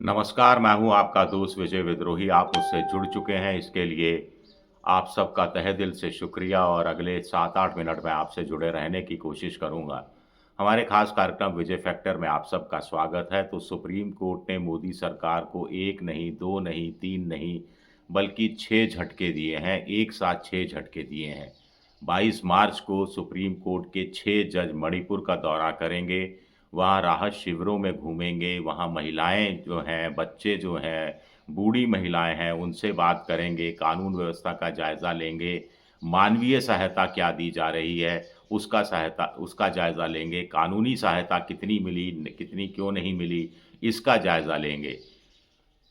नमस्कार, मैं हूँ आपका दोस्त विजय विद्रोही। आप मुझसे जुड़ चुके हैं, इसके लिए आप सबका तहे दिल से शुक्रिया और अगले 7-8 मिनट में आपसे जुड़े रहने की कोशिश करूँगा। हमारे खास कार्यक्रम विजय फैक्टर में आप सबका स्वागत है। तो सुप्रीम कोर्ट ने मोदी सरकार को 1 नहीं, 2 नहीं, 3 नहीं, बल्कि 6 झटके दिए हैं, एक साथ 6 झटके दिए हैं। 22 मार्च को सुप्रीम कोर्ट के 6 जज मणिपुर का दौरा करेंगे। वहाँ राहत शिविरों में घूमेंगे, वहाँ महिलाएँ जो हैं, बच्चे जो हैं, बूढ़ी महिलाएँ हैं, उनसे बात करेंगे, कानून व्यवस्था का जायज़ा लेंगे, मानवीय सहायता क्या दी जा रही है, उसका जायज़ा लेंगे, कानूनी सहायता कितनी मिली, कितनी क्यों नहीं मिली, इसका जायज़ा लेंगे।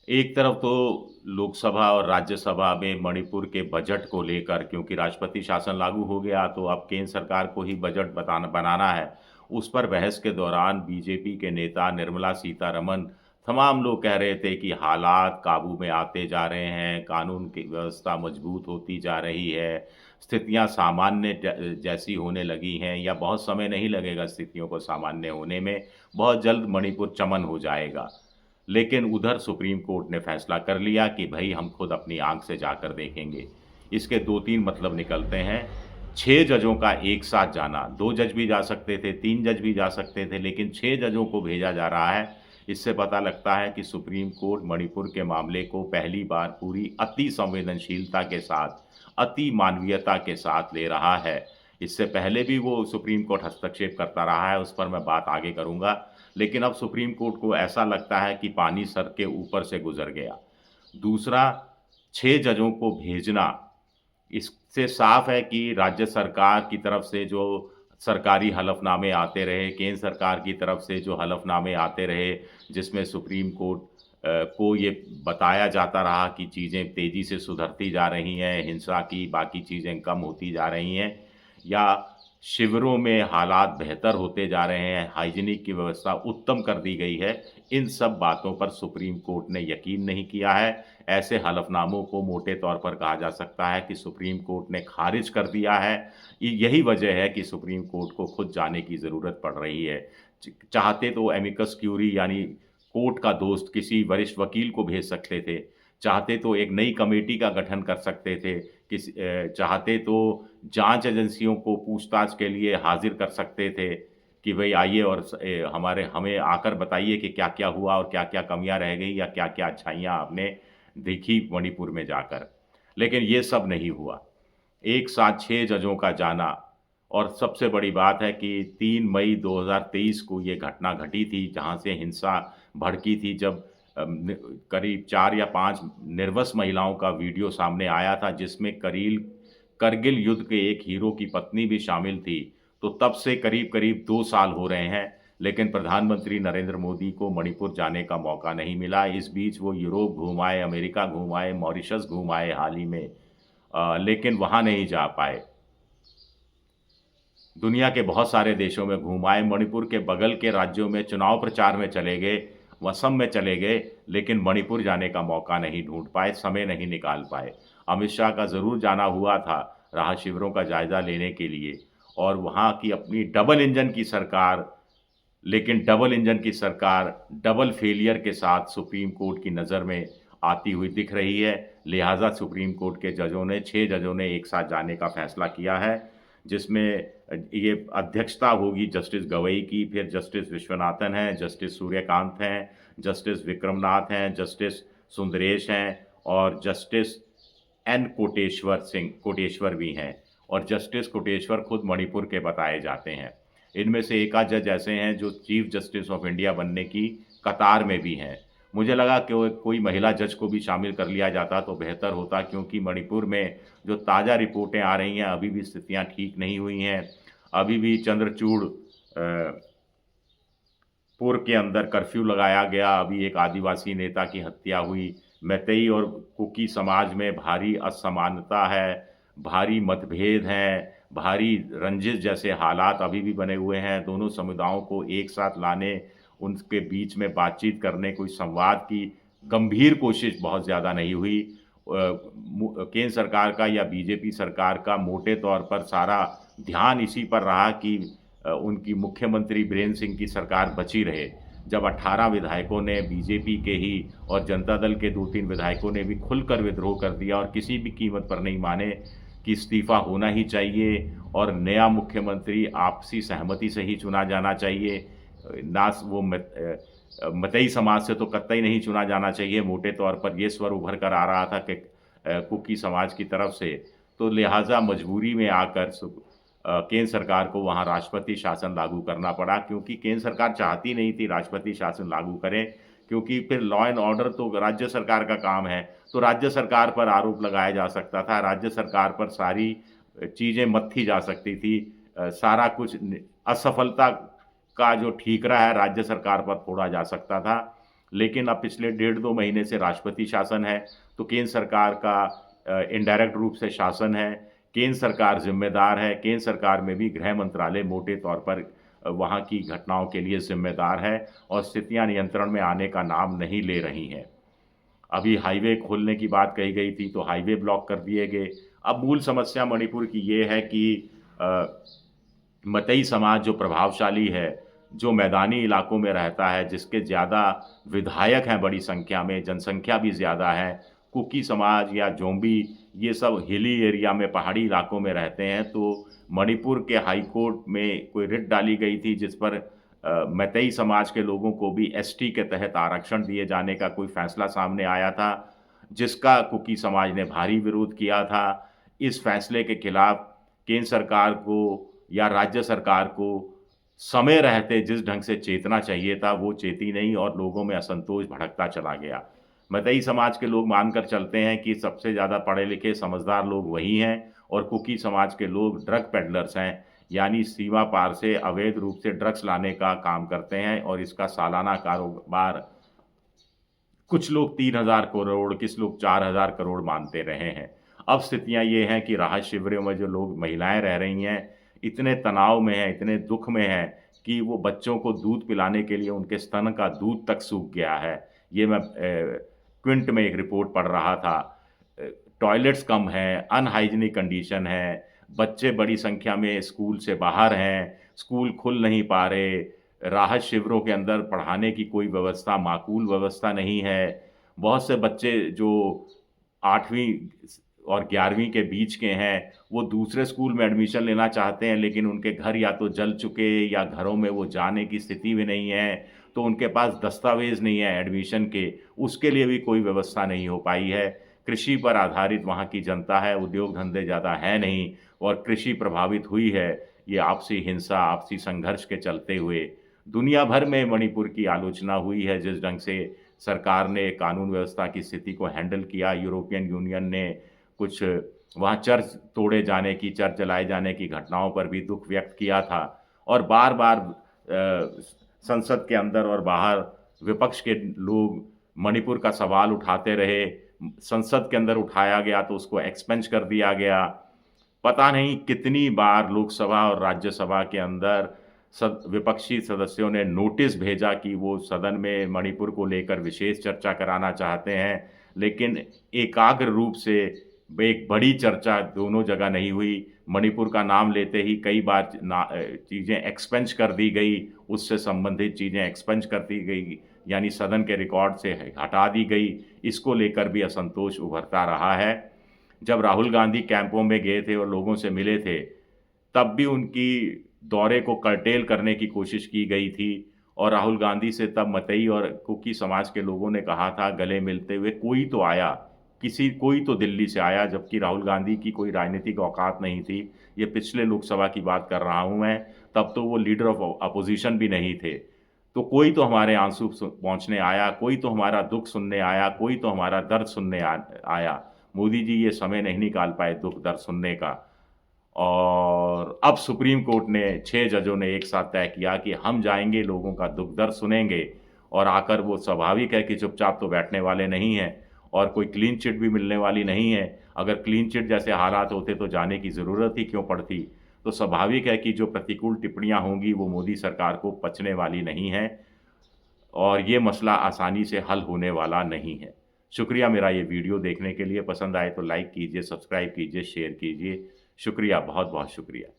एक तरफ तो लोकसभा और राज्यसभा में मणिपुर के बजट को लेकर, क्योंकि राष्ट्रपति शासन लागू हो गया, तो अब केंद्र सरकार को ही बजट बनाना है। उस पर बहस के दौरान बीजेपी के नेता निर्मला सीतारमण तमाम लोग कह रहे थे कि हालात काबू में आते जा रहे हैं, कानून की व्यवस्था मजबूत होती जा रही है, स्थितियाँ सामान्य जैसी होने लगी हैं या बहुत समय नहीं लगेगा स्थितियों को सामान्य होने में, बहुत जल्द मणिपुर चमन हो जाएगा। लेकिन उधर सुप्रीम कोर्ट ने फैसला कर लिया कि भई हम खुद अपनी आँख से जाकर देखेंगे। इसके 2-3 मतलब निकलते हैं। 6 जजों का एक साथ जाना, 2 जज भी जा सकते थे, 3 जज भी जा सकते थे, लेकिन 6 जजों को भेजा जा रहा है। इससे पता लगता है कि सुप्रीम कोर्ट मणिपुर के मामले को पहली बार पूरी अति संवेदनशीलता के साथ, अति मानवीयता के साथ ले रहा है। इससे पहले भी वो सुप्रीम कोर्ट हस्तक्षेप करता रहा है, उस पर मैं बात आगे करूँगा। लेकिन अब सुप्रीम कोर्ट को ऐसा लगता है कि पानी सर के ऊपर से गुज़र गया। दूसरा, 6 जजों को भेजना, इससे साफ है कि राज्य सरकार की तरफ से जो सरकारी हलफ़नामे आते रहे, केंद्र सरकार की तरफ से जो हलफ़नामे आते रहे, जिसमें सुप्रीम कोर्ट को ये बताया जाता रहा कि चीज़ें तेज़ी से सुधरती जा रही हैं, हिंसा की बाकी चीज़ें कम होती जा रही हैं या शिविरों में हालात बेहतर होते जा रहे हैं, हाइजीनिक की व्यवस्था उत्तम कर दी गई है। इन सब बातों पर सुप्रीम कोर्ट ने यकीन नहीं किया है। ऐसे हलफ़नामों को मोटे तौर पर कहा जा सकता है कि सुप्रीम कोर्ट ने ख़ारिज कर दिया है। यही वजह है कि सुप्रीम कोर्ट को खुद जाने की ज़रूरत पड़ रही है। चाहते तो एमिकस क्यूरी यानी कोर्ट का दोस्त किसी वरिष्ठ वकील को भेज सकते थे। चाहते तो एक नई कमेटी का गठन कर सकते थे। चाहते तो जाँच एजेंसियों को पूछताछ के लिए हाज़िर कर सकते थे कि भई आइए और हमें आकर बताइए कि क्या-क्या हुआ और क्या-क्या कमियाँ रह गई या क्या-क्या अच्छाइयाँ आपने देखी मणिपुर में जाकर। लेकिन ये सब नहीं हुआ। एक साथ 6 जजों का जाना और सबसे बड़ी बात है कि 3 मई 2023 को ये घटना घटी थी, जहाँ से हिंसा भड़की थी जब करीब 4 या 5 निर्वस्त्र महिलाओं का वीडियो सामने आया था, जिसमें करगिल युद्ध के एक हीरो की पत्नी भी शामिल थी। तो तब से करीब-करीब 2 साल हो रहे हैं, लेकिन प्रधानमंत्री नरेंद्र मोदी को मणिपुर जाने का मौका नहीं मिला। इस बीच वो यूरोप घूम आए, अमेरिका घूम आए, मॉरिशस घूम आए हाल ही में, लेकिन वहाँ नहीं जा पाए। दुनिया के बहुत सारे देशों में घूम आए, मणिपुर के बगल के राज्यों में चुनाव प्रचार में चले गए, असम में चले गए, लेकिन मणिपुर जाने का मौका नहीं ढूँढ पाए, समय नहीं निकाल पाए। अमित शाह का ज़रूर जाना हुआ था राहत शिविरों का जायज़ा लेने के लिए और वहाँ की अपनी डबल इंजन की सरकार, लेकिन डबल इंजन की सरकार डबल फेलियर के साथ सुप्रीम कोर्ट की नज़र में आती हुई दिख रही है। लिहाज़ा सुप्रीम कोर्ट के जजों ने 6 जजों ने एक साथ जाने का फैसला किया है, जिसमें ये अध्यक्षता होगी जस्टिस गवई की, फिर जस्टिस विश्वनाथन हैं, जस्टिस सूर्यकांत हैं, जस्टिस विक्रमनाथ हैं, जस्टिस सुंदरेश हैं और जस्टिस एन कोटेश्वर भी हैं और जस्टिस कोटेश्वर खुद मणिपुर के बताए जाते हैं। इनमें से एक आध जज ऐसे हैं जो चीफ जस्टिस ऑफ इंडिया बनने की कतार में भी हैं। मुझे लगा कि कोई महिला जज को भी शामिल कर लिया जाता तो बेहतर होता, क्योंकि मणिपुर में जो ताज़ा रिपोर्टें आ रही हैं, अभी भी स्थितियाँ ठीक नहीं हुई हैं। अभी भी चंद्रचूड़ पुर के अंदर कर्फ्यू लगाया गया, अभी एक आदिवासी नेता की हत्या हुई, मैतेई और कुकी समाज में भारी असमानता है, भारी मतभेद हैं, भारी रंजिश जैसे हालात अभी भी बने हुए हैं। दोनों समुदायों को एक साथ लाने, उनके बीच में बातचीत करने, कोई संवाद की गंभीर कोशिश बहुत ज़्यादा नहीं हुई। केंद्र सरकार का या बीजेपी सरकार का मोटे तौर पर सारा ध्यान इसी पर रहा कि उनकी मुख्यमंत्री बीरेंद्र सिंह की सरकार बची रहे। जब 18 विधायकों ने बीजेपी के ही और जनता दल के 2-3 विधायकों ने भी खुलकर विद्रोह कर दिया और किसी भी कीमत पर नहीं माने कि इस्तीफ़ा होना ही चाहिए और नया मुख्यमंत्री आपसी सहमति से ही चुना जाना चाहिए। ना वो मतई समाज से तो कतई नहीं चुना जाना चाहिए। मोटे तौर पर ये स्वर उभर कर आ रहा था कि कुकी समाज की तरफ से, तो लिहाजा मजबूरी में आकर केंद्र सरकार को वहाँ राष्ट्रपति शासन लागू करना पड़ा, क्योंकि केंद्र सरकार चाहती नहीं थी राष्ट्रपति शासन लागू करे, क्योंकि फिर लॉ एंड ऑर्डर तो राज्य सरकार का काम है, तो राज्य सरकार पर आरोप लगाया जा सकता था, राज्य सरकार पर सारी चीज़ें मत्थी जा सकती थी। सारा कुछ असफलता का जो ठीकरा है राज्य सरकार पर फोड़ा जा सकता था। लेकिन अब पिछले 1.5-2 महीने से राष्ट्रपति शासन है, तो केंद्र सरकार का इनडायरेक्ट रूप से शासन है, केंद्र सरकार ज़िम्मेदार है, केंद्र सरकार में भी गृह मंत्रालय मोटे तौर पर वहाँ की घटनाओं के लिए ज़िम्मेदार है और स्थितियाँ नियंत्रण में आने का नाम नहीं ले रही हैं। अभी हाईवे खोलने की बात कही गई थी, तो हाईवे ब्लॉक कर दिए गए। अब मूल समस्या मणिपुर की ये है कि मतई समाज जो प्रभावशाली है, जो मैदानी इलाकों में रहता है, जिसके ज़्यादा विधायक हैं बड़ी संख्या में, जनसंख्या भी ज़्यादा है, कुकी समाज या जोंबी ये सब हिली एरिया में, पहाड़ी इलाकों में रहते हैं। तो मणिपुर के हाई कोर्ट में कोई रिट डाली गई थी जिस पर मतई समाज के लोगों को भी एसटी के तहत आरक्षण दिए जाने का कोई फैसला सामने आया था, जिसका कुकी समाज ने भारी विरोध किया था। इस फैसले के खिलाफ केंद्र सरकार को या राज्य सरकार को समय रहते जिस ढंग से चेतना चाहिए था वो चेती नहीं और लोगों में असंतोष भड़कता चला गया। मतई समाज के लोग मानकर चलते हैं कि सबसे ज़्यादा पढ़े लिखे समझदार लोग वही हैं और कुकी समाज के लोग ड्रग पेडलर्स हैं, यानी सीमा पार से अवैध रूप से ड्रग्स लाने का काम करते हैं और इसका सालाना कारोबार कुछ लोग 3,000 करोड़, किस लोग 4,000 करोड़ मानते रहे हैं। अब स्थितियाँ ये हैं कि राहत शिविरों में जो लोग महिलाएं रह रही हैं, इतने तनाव में हैं, इतने दुख में हैं कि वो बच्चों को दूध पिलाने के लिए उनके स्तन का दूध तक सूख गया है। ये मैं क्विंट में एक रिपोर्ट पढ़ रहा था। टॉयलेट्स कम हैं, अनहाइजीनिक कंडीशन है, बच्चे बड़ी संख्या में स्कूल से बाहर हैं, स्कूल खुल नहीं पा रहे, राहत शिविरों के अंदर पढ़ाने की कोई व्यवस्था, माकूल व्यवस्था नहीं है। बहुत से बच्चे जो 8वीं और 11वीं के बीच के हैं, वो दूसरे स्कूल में एडमिशन लेना चाहते हैं, लेकिन उनके घर या तो जल चुके या घरों में वो जाने की स्थिति में नहीं है, तो उनके पास दस्तावेज़ नहीं है एडमिशन के, उसके लिए भी कोई व्यवस्था नहीं हो पाई है। कृषि पर आधारित वहाँ की जनता है, उद्योग धंधे ज़्यादा है नहीं और कृषि प्रभावित हुई है ये आपसी हिंसा, आपसी संघर्ष के चलते हुए। दुनिया भर में मणिपुर की आलोचना हुई है जिस ढंग से सरकार ने कानून व्यवस्था की स्थिति को हैंडल किया। यूरोपियन यूनियन ने कुछ वहाँ चर्च तोड़े जाने की, चर्च जलाए जाने की घटनाओं पर भी दुख व्यक्त किया था और बार-बार संसद के अंदर और बाहर विपक्ष के लोग मणिपुर का सवाल उठाते रहे। संसद के अंदर उठाया गया तो उसको एक्सपेंज कर दिया गया। पता नहीं कितनी बार लोकसभा और राज्यसभा के अंदर विपक्षी सदस्यों ने नोटिस भेजा कि वो सदन में मणिपुर को लेकर विशेष चर्चा कराना चाहते हैं, लेकिन एकाग्र रूप से एक बड़ी चर्चा दोनों जगह नहीं हुई। मणिपुर का नाम लेते ही कई बार चीज़ें एक्सपेंज कर दी गई, उससे संबंधित चीज़ें एक्सपेंज कर दी गई, यानी सदन के रिकॉर्ड से हटा दी गई। इसको लेकर भी असंतोष उभरता रहा है। जब राहुल गांधी कैंपों में गए थे और लोगों से मिले थे, तब भी उनकी दौरे को कर्टेल करने की कोशिश की गई थी और राहुल गांधी से तब मतई और कुकी समाज के लोगों ने कहा था गले मिलते हुए, कोई तो आया, कोई तो दिल्ली से आया, जबकि राहुल गांधी की कोई राजनीतिक औकात नहीं थी। ये पिछले लोकसभा की बात कर रहा हूँ मैं, तब तो वो लीडर ऑफ अपोजिशन भी नहीं थे। तो कोई तो हमारे आंसू पहुँचने आया, कोई तो हमारा दुख सुनने आया, कोई तो हमारा दर्द सुनने आया। मोदी जी ये समय नहीं निकाल पाए दुख दर्द सुनने का। और अब सुप्रीम कोर्ट ने 6 जजों ने एक साथ तय किया कि हम जाएंगे, लोगों का दुख दर्द सुनेंगे और आकर वो स्वाभाविक है कि चुपचाप तो बैठने वाले नहीं हैं और कोई क्लीन चिट भी मिलने वाली नहीं है। अगर क्लीन चिट जैसे हालात होते तो जाने की ज़रूरत ही क्यों पड़ती। तो स्वाभाविक है कि जो प्रतिकूल टिप्पणियां होंगी वो मोदी सरकार को पचने वाली नहीं है और ये मसला आसानी से हल होने वाला नहीं है। शुक्रिया मेरा ये वीडियो देखने के लिए। पसंद आए तो लाइक कीजिए, सब्सक्राइब कीजिए, शेयर कीजिए। शुक्रिया, बहुत बहुत शुक्रिया।